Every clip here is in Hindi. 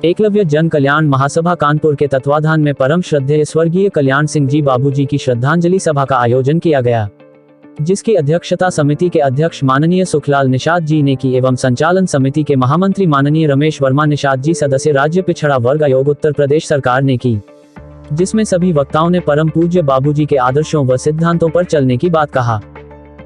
एकलव्य जन कल्याण महासभा कानपुर के तत्वाधान में परम श्रद्धेय स्वर्गीय कल्याण सिंह जी बाबूजी की श्रद्धांजलि सभा का आयोजन किया गया, जिसकी अध्यक्षता समिति के अध्यक्ष माननीय सुखलाल निषाद जी ने की एवं संचालन समिति के महामंत्री माननीय रमेश वर्मा निषाद जी सदस्य राज्य पिछड़ा वर्ग आयोग उत्तर प्रदेश सरकार ने की, जिसमें सभी वक्ताओं ने परम पूज्य बाबूजी के आदर्शों व सिद्धांतों पर चलने की बात कहा,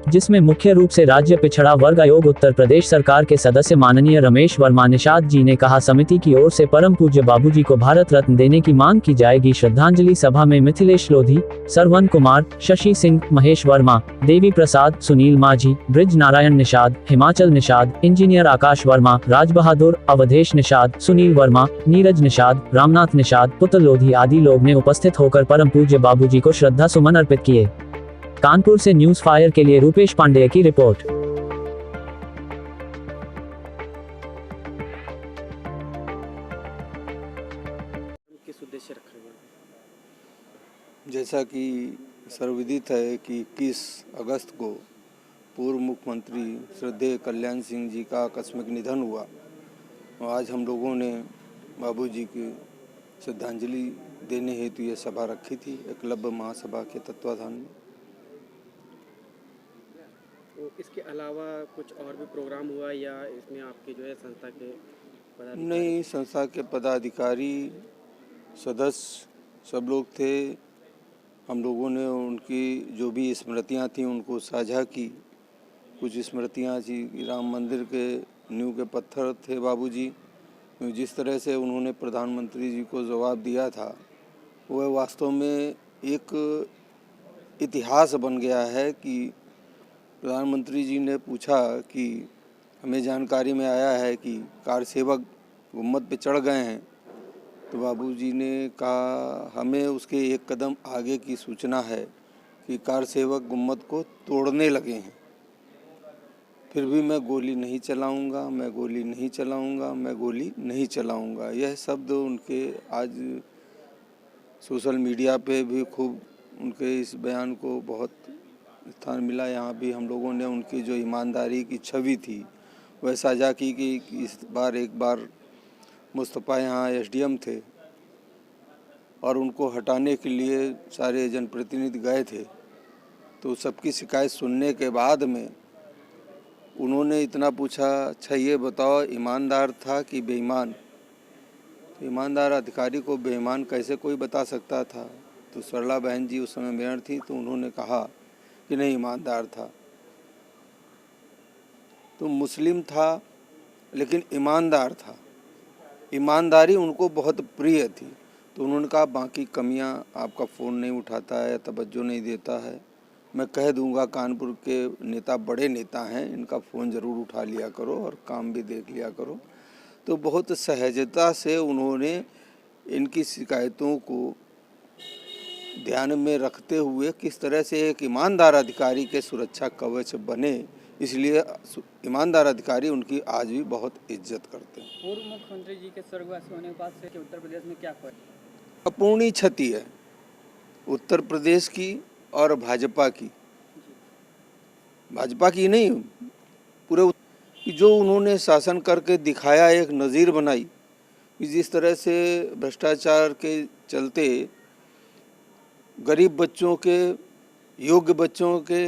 जिसमें मुख्य रूप से राज्य पिछड़ा वर्ग आयोग उत्तर प्रदेश सरकार के सदस्य माननीय रमेश वर्मा निषाद जी ने कहा, समिति की ओर से परम पूज्य बाबूजी को भारत रत्न देने की मांग की जाएगी। श्रद्धांजलि सभा में मिथिलेश लोधी, सरवन कुमार, शशि सिंह, महेश वर्मा, देवी प्रसाद, सुनील माझी, ब्रिज नारायण निषाद, हिमाचल निषाद, इंजीनियर आकाश वर्मा, राज बहादुर, अवधेश निषाद, सुनील वर्मा, नीरज निषाद, रामनाथ निषाद, पुत्र लोधी आदि लोग ने उपस्थित होकर परम पूज्य बाबूजी को श्रद्धा सुमन अर्पित किए। कानपुर से न्यूज फायर के लिए रूपेश पांडेय की रिपोर्ट। किस उद्देश्य रखा गया? जैसा कि सर्वविदित है कि 21 अगस्त को पूर्व मुख्यमंत्री श्रद्धेय कल्याण सिंह जी का आकस्मिक निधन हुआ और आज हम लोगों ने बाबूजी की श्रद्धांजलि देने हेतु ये सभा रखी थी एकलव्य महासभा के तत्वाधान में। तो इसके अलावा कुछ और भी प्रोग्राम हुआ या इसमें आपकी जो है संस्था के पदाधिकारी? नहीं, संस्था के पदाधिकारी सदस्य सब लोग थे। हम लोगों ने उनकी जो भी स्मृतियाँ थीं उनको साझा की। कुछ स्मृतियाँ थी राम मंदिर के नींव के पत्थर थे बाबूजी। जिस तरह से उन्होंने प्रधानमंत्री जी को जवाब दिया था वह वास्तव में एक इतिहास बन गया है कि प्रधानमंत्री जी ने पूछा कि हमें जानकारी में आया है कि कार सेवक गुम्मद पे चढ़ गए हैं, तो बाबूजी ने कहा हमें उसके एक कदम आगे की सूचना है कि कार सेवक गुम्मद को तोड़ने लगे हैं, फिर भी मैं गोली नहीं चलाऊंगा, मैं गोली नहीं चलाऊंगा, मैं गोली नहीं चलाऊंगा। यह शब्द उनके आज सोशल मीडिया पे भी खूब उनके इस बयान को बहुत स्थान मिला। यहाँ भी हम लोगों ने उनकी जो ईमानदारी की छवि थी वह साझा की कि इस बार एक बार मुस्तफ़ा यहाँ एसडीएम थे और उनको हटाने के लिए सारे जनप्रतिनिधि गए थे, तो सबकी शिकायत सुनने के बाद में उन्होंने इतना पूछा, अच्छा ये बताओ ईमानदार था कि बेईमान? तो ईमानदार अधिकारी को बेईमान कैसे कोई बता सकता था? तो सरला बहन जी उस समय मेयर थी, तो उन्होंने कहा कि नहीं ईमानदार था। तो मुस्लिम था लेकिन ईमानदार था, ईमानदारी उनको बहुत प्रिय थी। तो उन्होंने कहा बाकी कमियां, आपका फ़ोन नहीं उठाता है, तवज्जो नहीं देता है, मैं कह दूंगा कानपुर के नेता बड़े नेता हैं, इनका फ़ोन ज़रूर उठा लिया करो और काम भी देख लिया करो। तो बहुत सहजता से उन्होंने इनकी शिकायतों को ध्यान में रखते हुए किस तरह से एक ईमानदार अधिकारी के सुरक्षा कवच बने, इसलिए ईमानदार अधिकारी उनकी आज भी बहुत इज्जत करते हैं। पूर्व मुख्यमंत्री जी के स्वर्गवासी होने के बाद से उत्तर प्रदेश में क्या हुआ? अपूर्णीय क्षति है उत्तर प्रदेश की और भाजपा की। भाजपा की नहीं, पूरे जो उन्होंने शासन करके दिखाया, एक नज़ीर बनाई कि जिस तरह से भ्रष्टाचार के चलते गरीब बच्चों के, योग्य बच्चों के